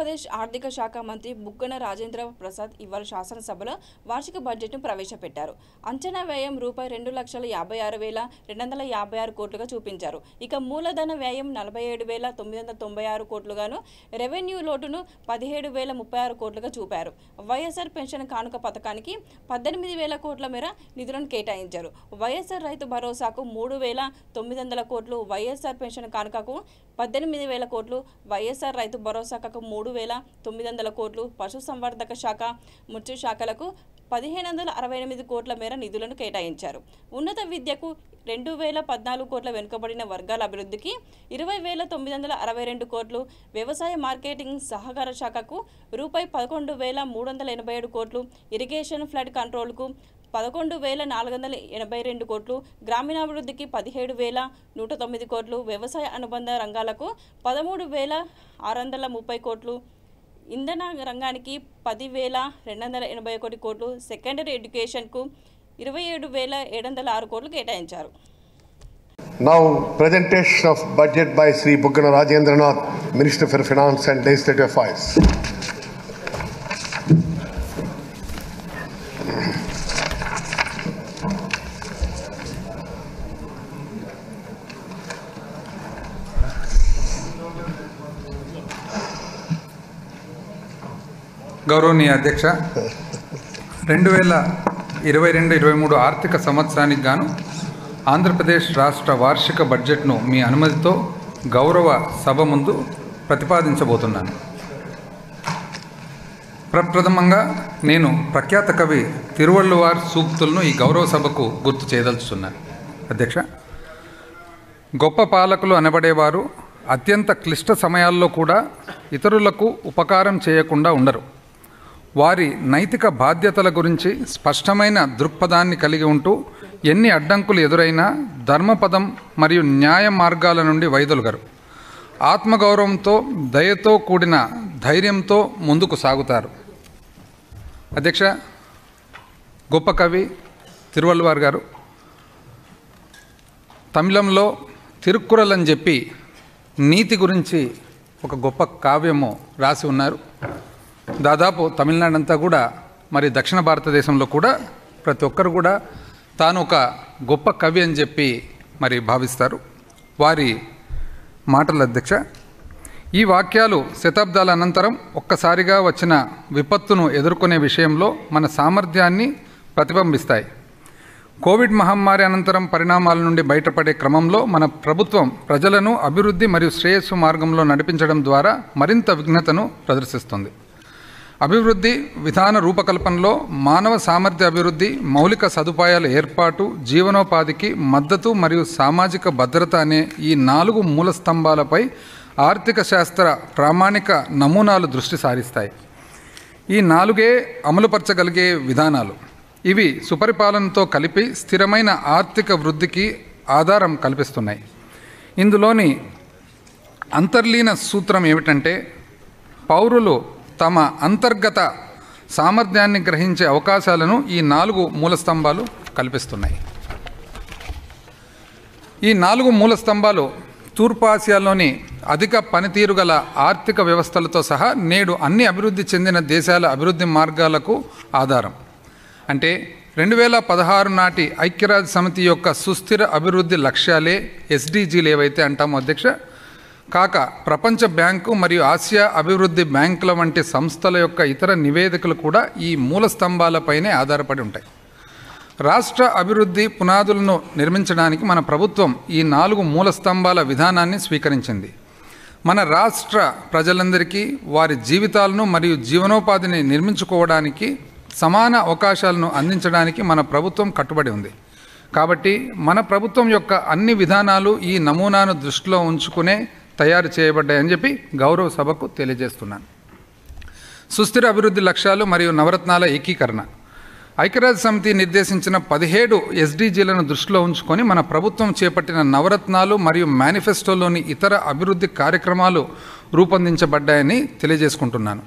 ఆంధ్రప్రదేశ్ ఆర్థిక శాఖ మంత్రి బుగ్గన రాజేంద్ర ప్రసాద్ ఇవాళ శాసనసభలో వార్షిక బడ్జెట్ను ప్రవేశపెట్టారు. అంచనా వ్యయం రూపాయి 2,56,256 కోట్లుగా చూపించారు. ఇక మూలధన వ్యయం 47,996 కోట్లుగాను, రెవెన్యూ లోటును 17,036 కోట్లుగా చూపారు. వైఎస్ఆర్ పెన్షన్ కానుక పథకానికి 18,000 కోట్ల మేర నిధులను కేటాయించారు. వైఎస్ఆర్ రైతు భరోసాకు 3,900 కోట్లు, వైఎస్ఆర్ పెన్షన్ కానుకకు 18,000 కోట్లు, వైఎస్ఆర్ రైతు భరోసాకు 3,900 కోట్లు, పశుసంవర్ధక శాఖ, మత్స్య శాఖలకు 1,568 కోట్ల మేర నిధులను కేటాయించారు. ఉన్నత విద్యకు 2,014 కోట్ల, వెనుకబడిన వర్గాల అభివృద్ధికి 20,962 కోట్లు, వ్యవసాయ మార్కెటింగ్ సహకార శాఖకు రూపాయి 11,387 కోట్లు, ఇరిగేషన్ ఫ్లడ్ కంట్రోల్కు 11,482 కోట్లు, గ్రామీణాభివృద్ధికి 17,109 కోట్లు, వ్యవసాయ అనుబంధ రంగాలకు 13,630 కోట్లు, ఇంధన రంగానికి 10,281 కోట్లు, సెకండరీ ఎడ్యుకేషన్కు 27,706 కోట్లు కేటాయించారు. Now, presentation of budget by Sri Buggana Rajendranath, Minister for Finance and Legislative Affairs. గౌరవనీయ అధ్యక్ష, 2022-23 ఆర్థిక సంవత్సరానికి గాను ఆంధ్రప్రదేశ్ రాష్ట్ర వార్షిక బడ్జెట్ను మీ అనుమతితో గౌరవ సభ ముందు ప్రతిపాదించబోతున్నాను. ప్రప్రథమంగా నేను ప్రఖ్యాత కవి తిరువళ్ళువార్ సూక్తులను ఈ గౌరవ సభకు గుర్తు చేయదలుచుతున్నాను. అధ్యక్ష, గొప్ప పాలకులు అనబడేవారు అత్యంత క్లిష్ట సమయాల్లో కూడా ఇతరులకు ఉపకారం చేయకుండా ఉండరు. వారి నైతిక బాధ్యతల గురించి స్పష్టమైన దృక్పథాన్ని కలిగి ఉంటూ ఎన్ని అడ్డంకులు ఎదురైనా ధర్మపదం మరియు న్యాయ మార్గాల నుండి వైదొలగరు. ఆత్మగౌరవంతో, దయతో కూడిన ధైర్యంతో ముందుకు సాగుతారు. అధ్యక్ష, గొప్ప కవి తిరువళ్ళువార్ గారు తమిళంలో తిరుక్కురల్ అని చెప్పి నీతి గురించి ఒక గొప్ప కావ్యము రాసి ఉన్నారు. దాదాపు తమిళనాడు అంతా కూడా, మరి దక్షిణ భారతదేశంలో కూడా ప్రతి ఒక్కరు కూడా తాను ఒక గొప్ప కవి అని చెప్పి మరి భావిస్తారు. వారి మాటలు అధ్యక్ష, ఈ వాక్యాలు శతాబ్దాల అనంతరం ఒక్కసారిగా వచ్చిన విపత్తును ఎదుర్కొనే విషయంలో మన సామర్థ్యాన్ని ప్రతిబింబిస్తాయి. కోవిడ్ మహమ్మారి అనంతరం పరిణామాల నుండి బయటపడే క్రమంలో మన ప్రభుత్వం ప్రజలను అభివృద్ధి మరియు శ్రేయస్సు మార్గంలో నడిపించడం ద్వారా మరింత విఘ్నతను ప్రదర్శిస్తుంది. అభివృద్ధి విధాన రూపకల్పనలో మానవ సామర్థ్య అభివృద్ధి, మౌలిక సదుపాయాల ఏర్పాటు, జీవనోపాధికి మద్దతు మరియు సామాజిక భద్రత అనే ఈ 4 మూల స్తంభాలపై ఆర్థిక శాస్త్ర ప్రామాణిక నమూనాలు దృష్టి సారిస్తాయి. ఈ 4 అమలుపరచగలిగే విధానాలు. ఇవి సుపరిపాలనతో కలిపి స్థిరమైన ఆర్థిక వృద్ధికి ఆధారం కల్పిస్తున్నాయి. ఇందులోని అంతర్లీన సూత్రం ఏమిటంటే, పౌరులు తమ అంతర్గత సామర్థ్యాన్ని గ్రహించే అవకాశాలను ఈ 4 మూల స్తంభాలు కల్పిస్తున్నాయి. ఈ 4 మూల స్తంభాలు తూర్పు ఆసియాలోని అధిక పనితీరు గల ఆర్థిక వ్యవస్థలతో సహా నేడు అన్ని అభివృద్ధి చెందిన దేశాల అభివృద్ధి మార్గాలకు ఆధారం. అంటే 2016 నాటి ఐక్యరాజ్య సమితి యొక్క సుస్థిర అభివృద్ధి లక్ష్యాలే SDGలు ఏవైతే అంటామో అధ్యక్ష, కాక ప్రపంచ బ్యాంకు మరియు ఆసియా అభివృద్ధి బ్యాంకుల వంటి సంస్థల యొక్క ఇతర నివేదికలు కూడా ఈ మూల స్తంభాలపైనే ఆధారపడి ఉంటాయి. రాష్ట్ర అభివృద్ధి పునాదులను నిర్మించడానికి మన ప్రభుత్వం ఈ 4 మూల స్తంభాల విధానాన్ని స్వీకరించింది. మన రాష్ట్ర ప్రజలందరికీ వారి జీవితాలను మరియు జీవనోపాధిని నిర్మించుకోవడానికి సమాన అవకాశాలను అందించడానికి మన ప్రభుత్వం కట్టుబడి ఉంది. కాబట్టి మన ప్రభుత్వం యొక్క అన్ని విధానాలు ఈ నమూనాను దృష్టిలో ఉంచుకునే తయారు చేయబడ్డాయని చెప్పి గౌరవ సభకు తెలియజేస్తున్నాను. సుస్థిర అభివృద్ధి లక్ష్యాలు మరియు నవరత్నాల ఏకీకరణ. ఐక్యరాజ్య సమితి నిర్దేశించిన 17 SDGలను దృష్టిలో ఉంచుకొని మన ప్రభుత్వం చేపట్టిన నవరత్నాలు మరియు మేనిఫెస్టోలోని ఇతర అభివృద్ధి కార్యక్రమాలు రూపొందించబడ్డాయని తెలియజేసుకుంటున్నాను.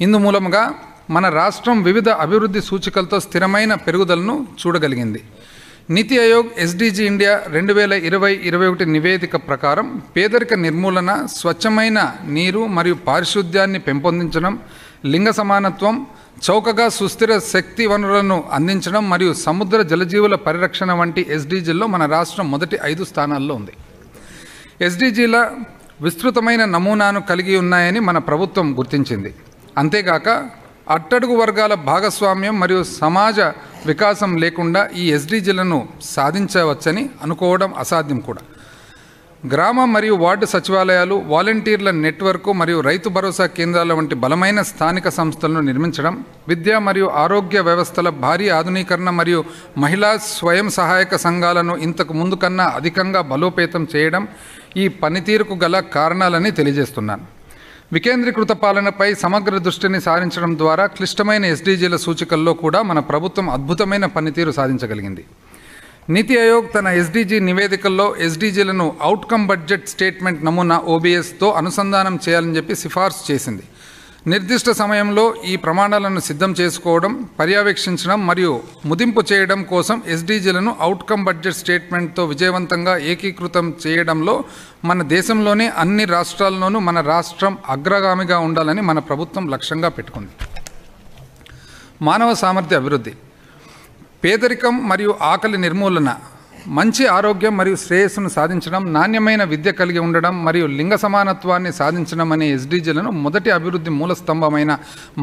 ఇందు మూలంగా మన రాష్ట్రం వివిధ అభివృద్ధి సూచికలతో స్థిరమైన పెరుగుదలను చూడగలిగింది. నీతి ఆయోగ్ ఎస్డీజీ ఇండియా 2020-21 నివేదిక ప్రకారం పేదరిక నిర్మూలన, స్వచ్ఛమైన నీరు మరియు పారిశుద్ధ్యాన్ని పెంపొందించడం, లింగ సమానత్వం, చౌకగా సుస్థిర శక్తి వనరులను అందించడం మరియు సముద్ర జలజీవుల పరిరక్షణ వంటి ఎస్డీజీల్లో మన రాష్ట్రం మొదటి 5 స్థానాల్లో ఉంది. ఎస్డీజీల విస్తృతమైన నమూనాను కలిగి ఉన్నాయని మన ప్రభుత్వం గుర్తించింది. అంతేగాక అట్టడుగు వర్గాల భాగస్వామ్యం మరియు సమాజ వికాసం లేకుండా ఈ ఎస్డీజీలను సాధించవచ్చని అనుకోవడం అసాధ్యం కూడా. గ్రామ మరియు వార్డు సచివాలయాలు, వాలంటీర్ల నెట్వర్క్ మరియు రైతు భరోసా కేంద్రాల వంటి బలమైన స్థానిక సంస్థలను నిర్మించడం, విద్య మరియు ఆరోగ్య వ్యవస్థల భారీ ఆధునీకరణ మరియు మహిళా స్వయం సహాయక సంఘాలను ఇంతకు ముందు కన్నా అధికంగా బలోపేతం చేయడం ఈ పనితీరుకు గల కారణాలని తెలియజేస్తున్నాను. వికేంద్రీకృత పాలనపై సమగ్ర దృష్టిని సారించడం ద్వారా క్లిష్టమైన ఎస్డీజీల సూచికల్లో కూడా మన ప్రభుత్వం అద్భుతమైన పనితీరు సాధించగలిగింది. నీతి ఆయోగ్ తన ఎస్డీజీ నివేదికల్లో ఎస్డీజీలను అవుట్కమ్ బడ్జెట్ స్టేట్మెంట్ నమూనా ఓబీఎస్తో అనుసంధానం చేయాలని చెప్పి సిఫార్సు చేసింది. నిర్దిష్ట సమయంలో ఈ ప్రమాణాలను సిద్ధం చేసుకోవడం, పర్యవేక్షించడం మరియు ముదింపు చేయడం కోసం ఎస్డీజీలను అవుట్కమ్ బడ్జెట్ స్టేట్మెంట్తో విజయవంతంగా ఏకీకృతం చేయడంలో మన దేశంలోనే అన్ని రాష్ట్రాల్లోనూ మన రాష్ట్రం అగ్రగామిగా ఉండాలని మన ప్రభుత్వం లక్ష్యంగా పెట్టుకుంది. మానవ సామర్థ్య అభివృద్ధి, పేదరికం మరియు ఆకలి నిర్మూలన, మంచి ఆరోగ్యం మరియు శ్రేయస్సును సాధించడం, నాణ్యమైన విద్య కలిగి ఉండడం మరియు లింగ సమానత్వాన్ని సాధించడం అనే ఎస్డీజీలను మొదటి అభివృద్ధి మూలస్తంభమైన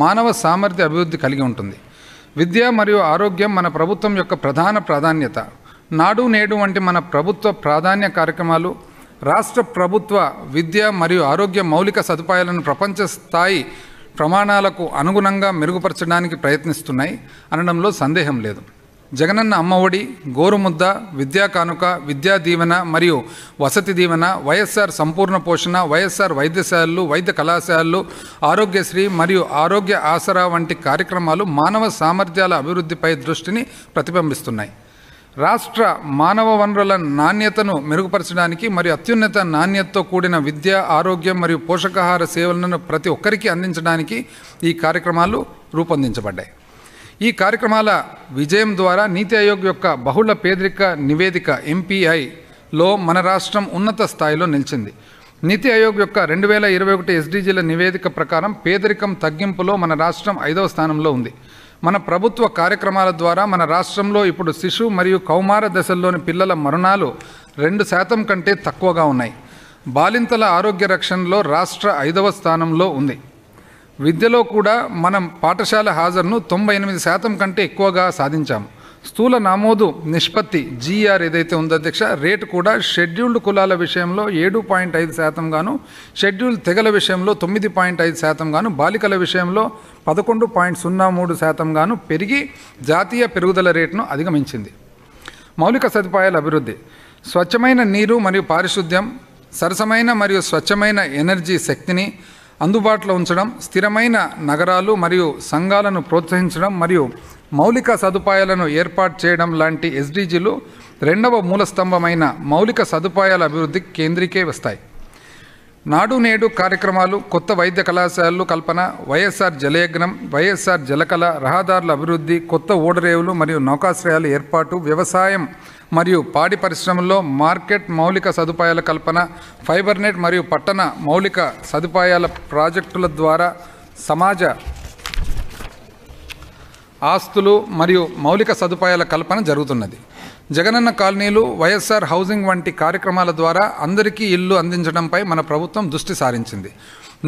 మానవ సామర్థ్య అభివృద్ధి కలిగి ఉంటుంది. విద్య మరియు ఆరోగ్యం మన ప్రభుత్వం యొక్క ప్రధాన ప్రాధాన్యత. నాడు నేడు వంటి మన ప్రభుత్వ ప్రాధాన్య కార్యక్రమాలు రాష్ట్ర ప్రభుత్వ విద్య మరియు ఆరోగ్య మౌలిక సదుపాయాలను ప్రపంచ స్థాయి ప్రమాణాలకు అనుగుణంగా మెరుగుపరచడానికి ప్రయత్నిస్తున్నాయి అనడంలో సందేహం లేదు. జగనన్న అమ్మఒడి, గోరుముద్ద, విద్యా కానుక, విద్యా దీవెన మరియు వసతి దీవెన, వైఎస్ఆర్ సంపూర్ణ పోషణ, వైఎస్ఆర్ వైద్యశాలలు, వైద్య కళాశాలలు, ఆరోగ్యశ్రీ మరియు ఆరోగ్య ఆసరా వంటి కార్యక్రమాలు మానవ సామర్థ్యాల అభివృద్ధిపై దృష్టిని ప్రతిబింబిస్తున్నాయి. రాష్ట్ర మానవ వనరుల నాణ్యతను మెరుగుపరచడానికి మరియు అత్యున్నత నాణ్యతతో కూడిన విద్య, ఆరోగ్యం మరియు పోషకాహార సేవలను ప్రతి ఒక్కరికి అందించడానికి ఈ కార్యక్రమాలు రూపొందించబడ్డాయి. ఈ కార్యక్రమాల విజయం ద్వారా నీతి ఆయోగ్ యొక్క బహుళ పేదరిక నివేదిక ఎంపీఐలో మన రాష్ట్రం ఉన్నత స్థాయిలో నిలిచింది. నీతి ఆయోగ్ యొక్క 2021 ఎస్డీజీల నివేదిక ప్రకారం పేదరికం తగ్గింపులో మన రాష్ట్రం 5వ స్థానంలో ఉంది. మన ప్రభుత్వ కార్యక్రమాల ద్వారా మన రాష్ట్రంలో ఇప్పుడు శిశు మరియు కౌమార దశల్లోని పిల్లల మరణాలు 2% కంటే తక్కువగా ఉన్నాయి. బాలింతల ఆరోగ్య రక్షణలో రాష్ట్ర 5వ స్థానంలో ఉంది. విద్యలో కూడా మనం పాఠశాల హాజరును 98% కంటే ఎక్కువగా సాధించాము. స్థూల నమోదు నిష్పత్తి జీఆర్ ఏదైతే ఉందో అధ్యక్ష, రేటు కూడా షెడ్యూల్డ్ కులాల విషయంలో 7.5% గాను, షెడ్యూల్డ్ తెగల విషయంలో 9.5% గాను, బాలికల విషయంలో 11.03% గాను పెరిగి జాతీయ పెరుగుదల రేటును అధిగమించింది. మౌలిక సదుపాయాల అభివృద్ధి, స్వచ్ఛమైన నీరు మరియు పారిశుద్ధ్యం, సరసమైన మరియు స్వచ్ఛమైన ఎనర్జీ శక్తిని అందుబాటులో ఉంచడం, స్థిరమైన నగరాలు మరియు సంఘాలను ప్రోత్సహించడం మరియు మౌలిక సదుపాయాలను ఏర్పాటు చేయడం లాంటి ఎస్డీజీలు 2వ మూలస్తంభమైన మౌలిక సదుపాయాల అభివృద్ధికి కేంద్రీకే వస్తాయి. నాడు నేడు కార్యక్రమాలు, కొత్త వైద్య కళాశాలలు కల్పన, వైఎస్ఆర్ జలయజ్ఞం, వైఎస్ఆర్ జలకళ, రహదారుల అభివృద్ధి, కొత్త ఓడరేవులు మరియు నౌకాశ్రయాల ఏర్పాటు, వ్యవసాయం మరియు పాడి పరిశ్రమల్లో మార్కెట్ మౌలిక సదుపాయాల కల్పన, ఫైబర్ నెట్ మరియు పట్టణ మౌలిక సదుపాయాల ప్రాజెక్టుల ద్వారా సమాజ ఆస్తులు మరియు మౌలిక సదుపాయాల కల్పన జరుగుతున్నది. జగనన్న కాలనీలు, వైఎస్ఆర్ హౌసింగ్ వంటి కార్యక్రమాల ద్వారా అందరికీ ఇల్లు అందించడంపై మన ప్రభుత్వం దృష్టి సారించింది.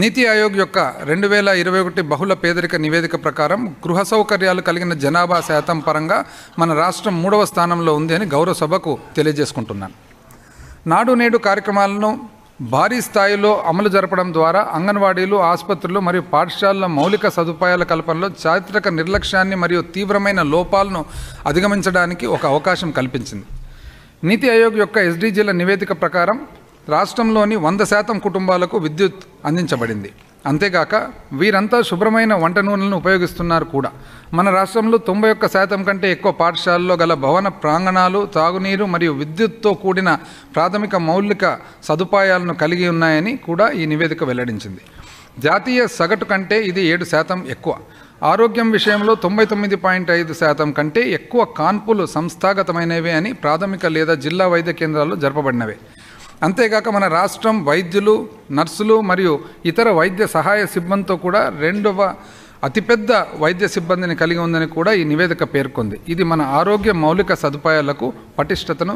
నీతి ఆయోగ్ యొక్క 2021 బహుళ పేదరిక నివేదిక ప్రకారం గృహ సౌకర్యాలు కలిగిన జనాభా శాతం పరంగా మన రాష్ట్రం 3వ స్థానంలో ఉంది అని గౌరవ సభకు తెలియజేసుకుంటున్నాను. నాడు నేడు కార్యక్రమాలను భారీ స్థాయిలో అమలు జరపడం ద్వారా అంగన్వాడీలు, ఆసుపత్రులు మరియు పాఠశాలల మౌలిక సదుపాయాల కల్పనలో చారిత్రక నిర్లక్ష్యాన్ని మరియు తీవ్రమైన లోపాలను అధిగమించడానికి ఒక అవకాశం కల్పించింది. నీతి ఆయోగ్ యొక్క ఎస్డీజీల నివేదిక ప్రకారం రాష్ట్రంలోని 100% కుటుంబాలకు విద్యుత్ అందించబడింది. అంతేగాక వీరంతా శుభ్రమైన వంట నూనెలను ఉపయోగిస్తున్నారు కూడా. మన రాష్ట్రంలో 91% కంటే ఎక్కువ పాఠశాలల్లో గల భవన ప్రాంగణాలు తాగునీరు మరియు విద్యుత్తో కూడిన ప్రాథమిక మౌలిక సదుపాయాలను కలిగి ఉన్నాయని కూడా ఈ నివేదిక వెల్లడించింది. జాతీయ సగటు కంటే ఇది 7% ఎక్కువ. ఆరోగ్యం విషయంలో 99.5% కంటే ఎక్కువ కాన్పులు సంస్థాగతమైనవే అని ప్రాథమిక లేదా జిల్లా వైద్య కేంద్రాల్లో జరపబడినవే. అంతేగాక మన రాష్ట్రం వైద్యులు, నర్సులు మరియు ఇతర వైద్య సహాయ సిబ్బందితో కూడా 2వ అతిపెద్ద వైద్య సిబ్బందిని కలిగి ఉందని కూడా ఈ నివేదిక పేర్కొంది. ఇది మన ఆరోగ్య మౌలిక సదుపాయాలకు పటిష్టతను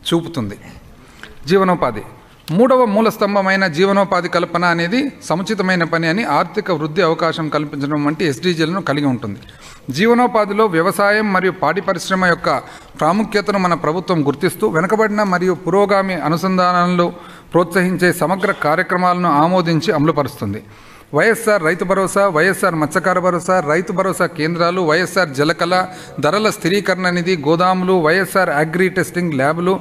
చూపుతుంది. జీవనోపాధి. 3వ మూల స్తంభమైన జీవనోపాధి కల్పన అనేది సముచితమైన పని అని ఆర్థిక వృద్ధి అవకాశం కల్పించడం వంటి ఎస్డీజీలను కలిగి ఉంటుంది. జీవనోపాధిలో వ్యవసాయం మరియు పాడి పరిశ్రమ యొక్క ప్రాముఖ్యతను మన ప్రభుత్వం గుర్తిస్తూ వెనుకబడిన మరియు పురోగామి అనుసంధానాలను ప్రోత్సహించే సమగ్ర కార్యక్రమాలను ఆమోదించి అమలుపరుస్తుంది. వైఎస్ఆర్ రైతు భరోసా, వైఎస్ఆర్ మత్స్యకార భరోసా, రైతు భరోసా కేంద్రాలు, వైఎస్ఆర్ జలకళ, ధరల స్థిరీకరణ నిధి, గోదాములు, వైఎస్ఆర్ అగ్రి టెస్టింగ్ ల్యాబులు,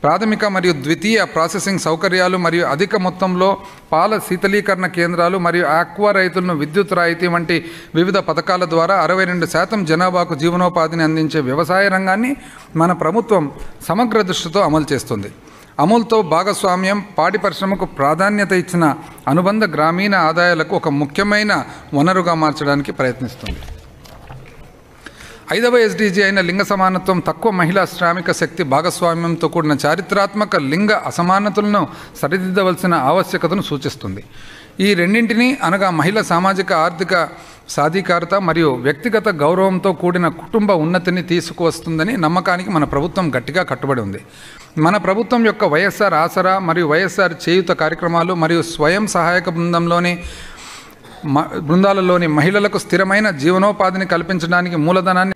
ప్రాథమిక మరియు ద్వితీయ ప్రాసెసింగ్ సౌకర్యాలు మరియు అధిక మొత్తంలో పాల శీతలీకరణ కేంద్రాలు మరియు ఆక్వా రైతులను విద్యుత్ రాయితీ వంటి వివిధ పథకాల ద్వారా 62% జనాభాకు జీవనోపాధిని అందించే వ్యవసాయ రంగాన్ని మన ప్రభుత్వం సమగ్ర దృష్టితో అమలు చేస్తుంది. అమలుతో భాగస్వామ్యం పాడి పరిశ్రమకు ప్రాధాన్యత ఇచ్చిన అనుబంధ గ్రామీణ ఆదాయాలకు ఒక ముఖ్యమైన వనరుగా మార్చడానికి ప్రయత్నిస్తుంది. 5వ ఎస్డీజీ అయిన లింగ సమానత్వం తక్కువ మహిళా శ్రామిక శక్తి భాగస్వామ్యంతో కూడిన చారిత్రాత్మక లింగ అసమానతలను సరిదిద్దవలసిన ఆవశ్యకతను సూచిస్తుంది. ఈ రెండింటినీ అనగా మహిళా సామాజిక ఆర్థిక సాధికారత మరియు వ్యక్తిగత గౌరవంతో కూడిన కుటుంబ ఉన్నతిని తీసుకువస్తుందని నమ్మకానికి మన ప్రభుత్వం గట్టిగా కట్టుబడి ఉంది. మన ప్రభుత్వం యొక్క వైఎస్ఆర్ ఆసరా మరియు వైఎస్ఆర్ చేయూత కార్యక్రమాలు మరియు స్వయం సహాయక బృందాలలోని మహిళలకు స్థిరమైన జీవనోపాధిని కల్పించడానికి మూలధనాన్ని